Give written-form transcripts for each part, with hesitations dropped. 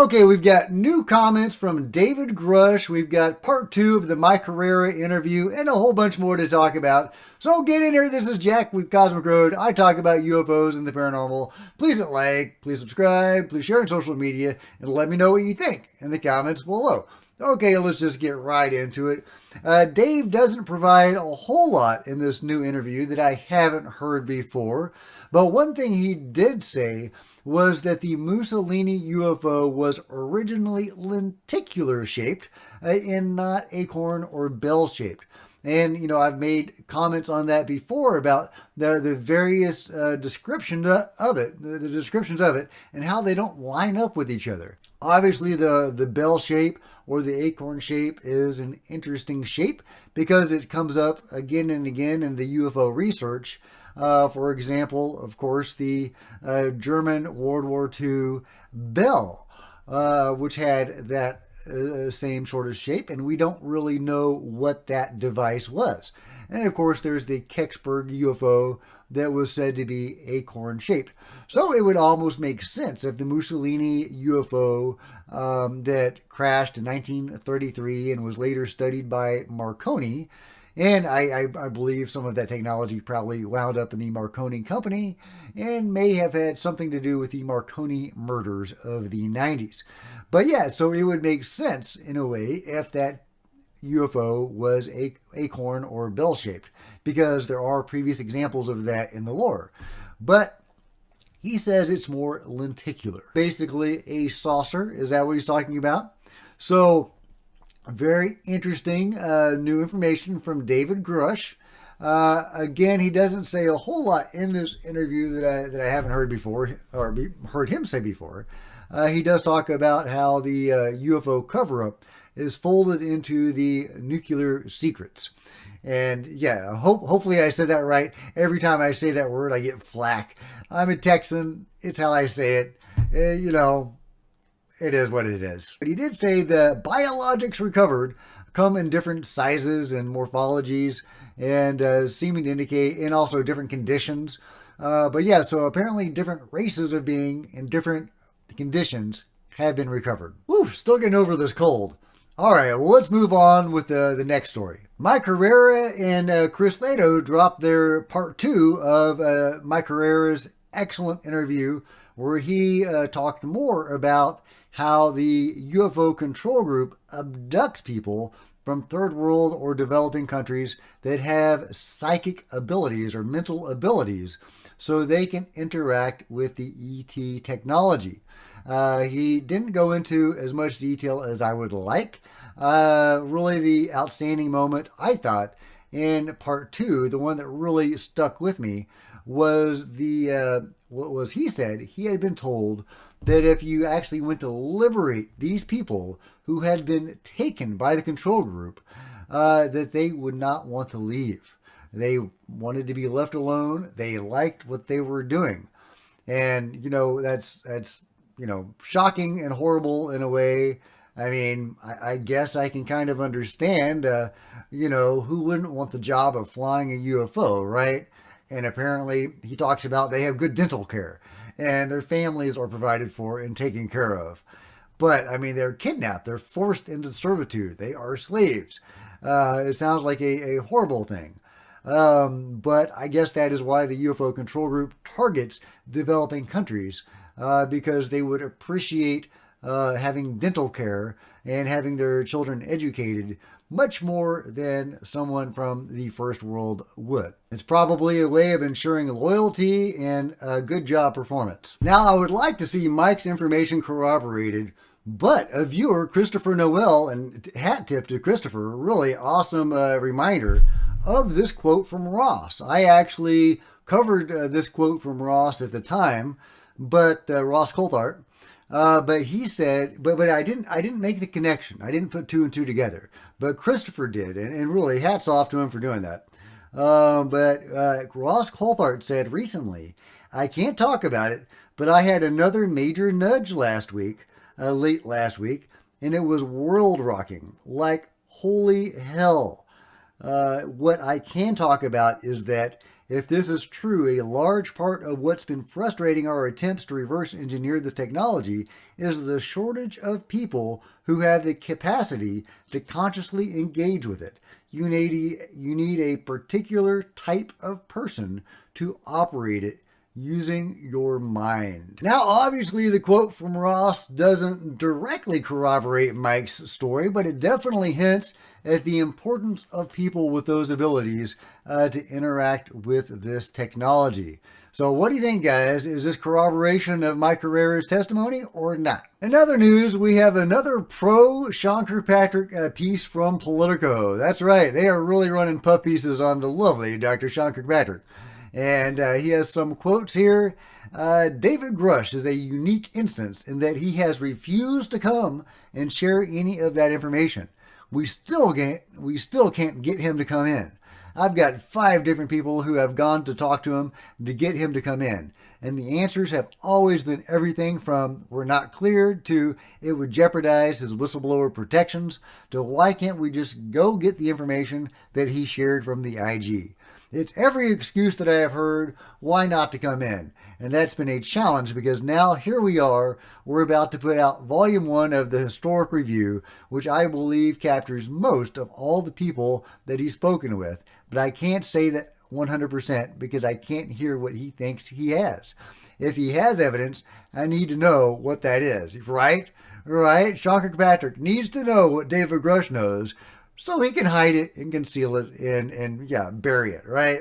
Okay, we've got new comments from David Grusch. We've got part 2 of the Mike Herrera interview and a whole bunch more to talk about. So get in here. This is Jack with Cosmic Road. I talk about UFOs and the paranormal. Please hit like, please subscribe, please share on social media, and let me know what you think in the comments below. Okay, let's just get right into it. Dave doesn't provide a whole lot in this new interview that I haven't heard before, but one thing he did say was that the Mussolini UFO was originally lenticular shaped and not acorn or bell shaped. And, you know, I've made comments on that before about the various descriptions of it, the descriptions of it, and how they don't line up with each other. Obviously, the bell shape or the acorn shape is an interesting shape because it comes up again and again in the UFO research. For example, of course, the German World War II bell, which had that same sort of shape, and we don't really know what that device was. And of course, there's the Kecksburg UFO that was said to be acorn shaped. So it would almost make sense if the Mussolini UFO that crashed in 1933 and was later studied by Marconi, and I believe some of that technology probably wound up in the Marconi company and may have had something to do with the Marconi murders of the 90s. But yeah, so it would make sense in a way if that UFO was acorn or bell-shaped, because there are previous examples of that in the lore. But he says it's more lenticular. Basically a saucer, is that what he's talking about? So very interesting new information from David Grusch. Again, he doesn't say a whole lot in this interview that I haven't heard before, or heard him say before. He does talk about how the UFO cover-up is folded into the nuclear secrets. And yeah, hopefully I said that right. Every time I say that word, I get flack. I'm a Texan. It's how I say it. You know, it is what it is. But he did say the biologics recovered come in different sizes and morphologies and seeming to indicate, and also different conditions. But yeah, so apparently different races of being in different conditions have been recovered. Whew, still getting over this cold. All right, well, let's move on with the next story. Mike Herrera and Chris Lato dropped their part 2 of Mike Herrera's excellent interview where he talked more about how the UFO control group abducts people from third world or developing countries that have psychic abilities or mental abilities so they can interact with the ET technology. He didn't go into as much detail as I would like. Really the outstanding moment, I thought, in part 2, the one that really stuck with me, was he said he had been told that if you actually went to liberate these people who had been taken by the control group, that they would not want to leave. They wanted to be left alone. They liked what they were doing. And, you know, that's you know, shocking and horrible in a way. I mean, I guess I can kind of understand, you know, who wouldn't want the job of flying a UFO, right? And apparently he talks about they have good dental care and their families are provided for and taken care of. But, I mean, they're kidnapped. They're forced into servitude. They are slaves. It sounds like a horrible thing. But I guess that is why the UFO control group targets developing countries, because they would appreciate having dental care and having their children educated much more than someone from the first world would. It's probably a way of ensuring loyalty and a good job performance. Now, I would like to see Mike's information corroborated, but a viewer, Christopher Noel, and hat tip to Christopher, really awesome reminder of this quote from Ross. I actually covered this quote from Ross at the time, but Ross Coulthart. But he said, but I didn't make the connection. I didn't put 2 and 2 together. But Christopher did, and really hats off to him for doing that. But Ross Coulthart said recently, I can't talk about it, but I had another major nudge last week, late last week, and it was world rocking, like holy hell. What I can talk about is that If this is true, a large part of what's been frustrating our attempts to reverse engineer this technology is the shortage of people who have the capacity to consciously engage with it. You need a particular type of person to operate it using your mind. Now, obviously, the quote from Ross doesn't directly corroborate Mike's story, but it definitely hints at the importance of people with those abilities to interact with this technology. So what do you think, guys? Is this corroboration of Mike Herrera's testimony or not? In other news, we have another pro-Sean Kirkpatrick piece from Politico. That's right, they are really running puff pieces on the lovely Dr. Sean Kirkpatrick. And he has some quotes here. David Grusch is a unique instance in that he has refused to come and share any of that information. We still can't get him to come in. I've got 5 different people who have gone to talk to him to get him to come in. And the answers have always been everything from we're not cleared to it would jeopardize his whistleblower protections to why can't we just go get the information that he shared from the IG. It's every excuse that I have heard why not to come in. And that's been a challenge because now here we are, we're about to put out volume 1 of the historic review, which I believe captures most of all the people that he's spoken with. But I can't say that 100% because I can't hear what he thinks he has. If he has evidence, I need to know what that is, right? Right? Sean Kirkpatrick needs to know what David Grusch knows so he can hide it and conceal it and bury it, right?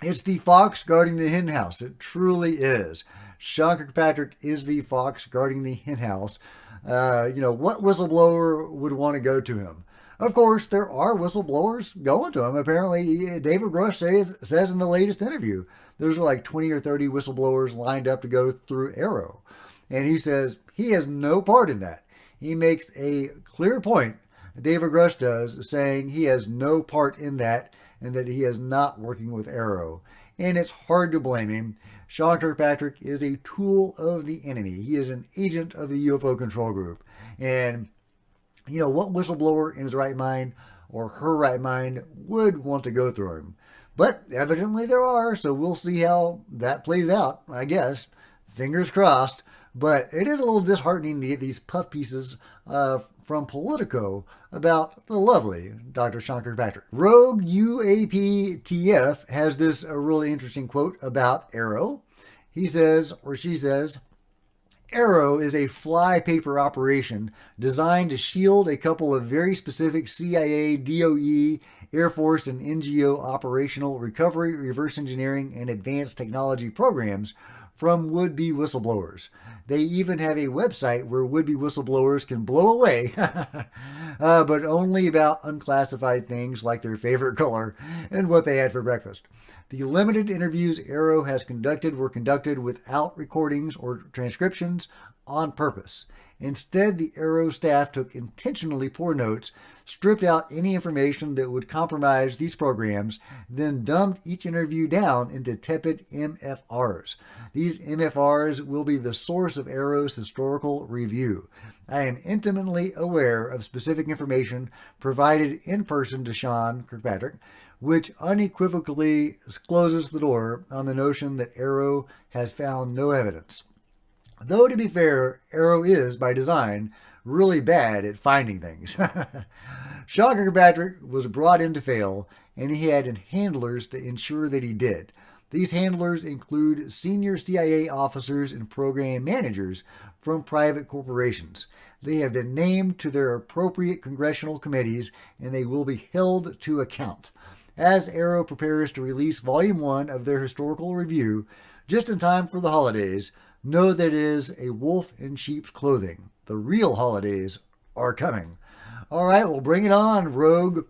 It's the fox guarding the hen house. It truly is. Sean Kirkpatrick is the fox guarding the hen house. What whistleblower would want to go to him? Of course, there are whistleblowers going to him. Apparently, David Grusch says in the latest interview, there's like 20 or 30 whistleblowers lined up to go through Arrow. And he says he has no part in that. He makes a clear point, David Grusch does, saying he has no part in that and that he is not working with Arrow. And it's hard to blame him. Sean Kirkpatrick is a tool of the enemy. He is an agent of the UFO control group. And what whistleblower in his right mind or her right mind would want to go through him? But evidently there are, so we'll see how that plays out, I guess. Fingers crossed. But it is a little disheartening to get these puff pieces from Politico about the lovely Dr. Sean Kirkpatrick. Rogue U.A.P. TF has this really interesting quote about Arrow. He says, or she says, Arrow is a flypaper operation designed to shield a couple of very specific CIA, DOE, Air Force, and NGO operational recovery, reverse engineering, and advanced technology programs from would-be whistleblowers. They even have a website where would-be whistleblowers can blow away, but only about unclassified things like their favorite color and what they had for breakfast. The limited interviews Arrow has conducted were conducted without recordings or transcriptions on purpose. Instead, the Arrow staff took intentionally poor notes, stripped out any information that would compromise these programs, then dumbed each interview down into tepid MFRs. These MFRs will be the source of Arrow's historical review. I am intimately aware of specific information provided in person to Sean Kirkpatrick, which unequivocally closes the door on the notion that Arrow has found no evidence. Though, to be fair, Arrow is, by design, really bad at finding things. Sean Kirkpatrick was brought in to fail, and he had handlers to ensure that he did. These handlers include senior CIA officers and program managers from private corporations. They have been named to their appropriate congressional committees, and they will be held to account. As Arrow prepares to release Volume 1 of their historical review, just in time for the holidays, know that it is a wolf in sheep's clothing. The real holidays are coming. All right, well, bring it on, Rogue.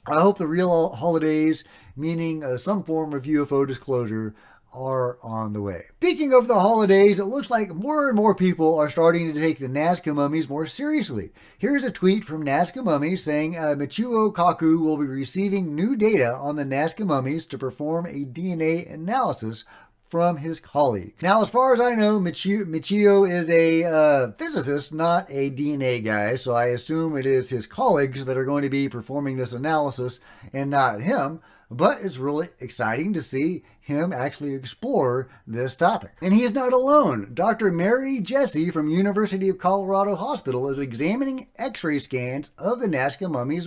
I hope the real holidays, meaning some form of UFO disclosure, are on the way. Speaking of the holidays, it looks like more and more people are starting to take the Nazca Mummies more seriously. Here's a tweet from Nazca Mummies saying Michio Kaku will be receiving new data on the Nazca Mummies to perform a DNA analysis from his colleague. Now, as far as I know, Michio is a physicist, not a DNA guy, so I assume it is his colleagues that are going to be performing this analysis and not him. But it's really exciting to see him actually explore this topic. And he is not alone. Dr. Mary Jessie from University of Colorado Hospital is examining x-ray scans of the Nazca Mummy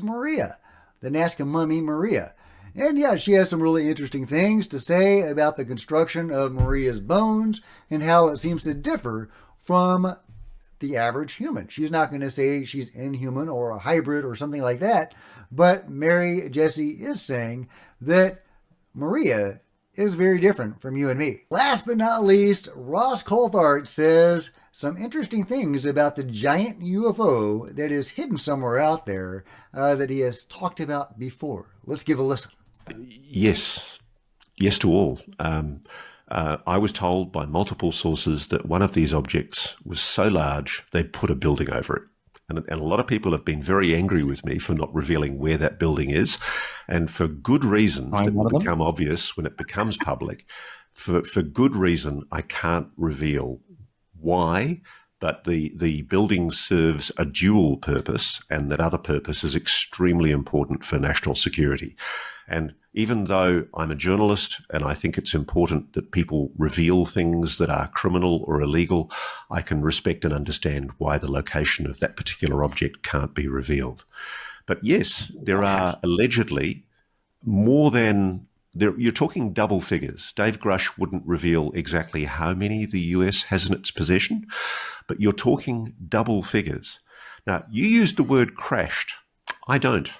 Maria. And yeah, she has some really interesting things to say about the construction of Maria's bones and how it seems to differ from the average human. She's not going to say she's inhuman or a hybrid or something like that, but Mary Jessie is saying that Maria is very different from you and me. Last but not least, Ross Coulthart says some interesting things about the giant UFO that is hidden somewhere out there that he has talked about before. Let's give a listen. Yes. Yes to all. I was told by multiple sources that one of these objects was so large they'd put a building over it. And a lot of people have been very angry with me for not revealing where that building is, and for good reasons that will become obvious when it becomes public. For good reason, I can't reveal why, but the building serves a dual purpose, and that other purpose is extremely important for national security. And even though I'm a journalist and I think it's important that people reveal things that are criminal or illegal, I can respect and understand why the location of that particular object can't be revealed. But yes, there are allegedly more than... You're talking double figures. Dave Grusch wouldn't reveal exactly how many the US has in its possession, but you're talking double figures. Now, you used the word crashed. I don't.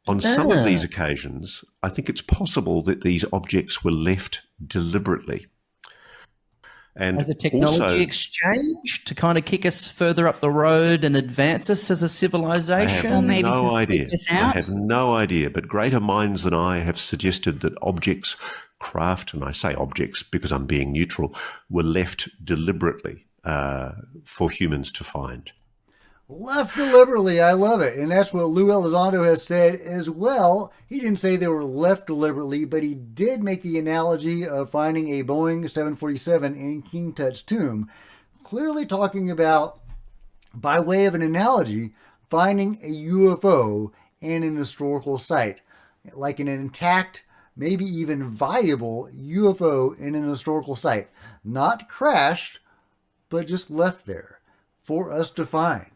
On some of these occasions, I think it's possible that these objects were left deliberately. And as a technology exchange to kind of kick us further up the road and advance us as a civilization? I have no idea. I have no idea. But greater minds than I have suggested that objects, craft, and I say objects because I'm being neutral, were left deliberately for humans to find. Left deliberately, I love it. And that's what Lou Elizondo has said as well. He didn't say they were left deliberately, but he did make the analogy of finding a Boeing 747 in King Tut's tomb, clearly talking about, by way of an analogy, finding a UFO in an historical site, like an intact, maybe even viable UFO in an historical site. Not crashed, but just left there for us to find.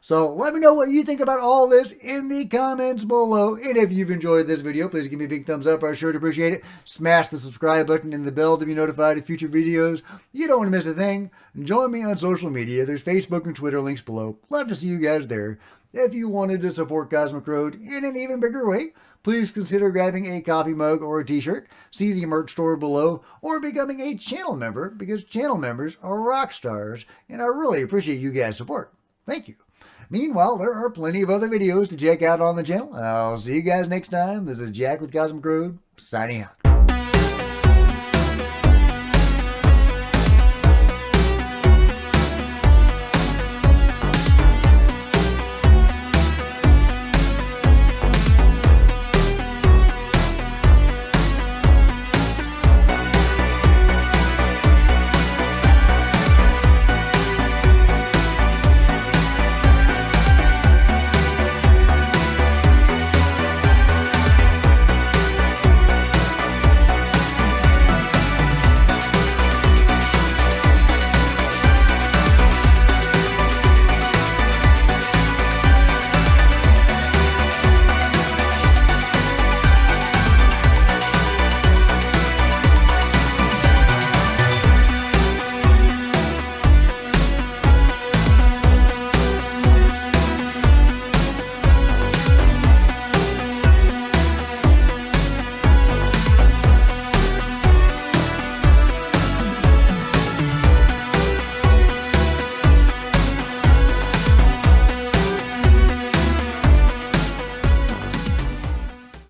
So let me know what you think about all this in the comments below. And if you've enjoyed this video, please give me a big thumbs up. I sure to appreciate it. Smash the subscribe button and the bell to be notified of future videos. You don't want to miss a thing. Join me on social media. There's Facebook and Twitter links below. Love to see you guys there. If you wanted to support Cosmic Road in an even bigger way, please consider grabbing a coffee mug or a t-shirt. See the merch store below, or becoming a channel member, because channel members are rock stars, and I really appreciate you guys' support. Thank you. Meanwhile, there are plenty of other videos to check out on the channel. I'll see you guys next time. This is Jack with Cosmic Road, signing out.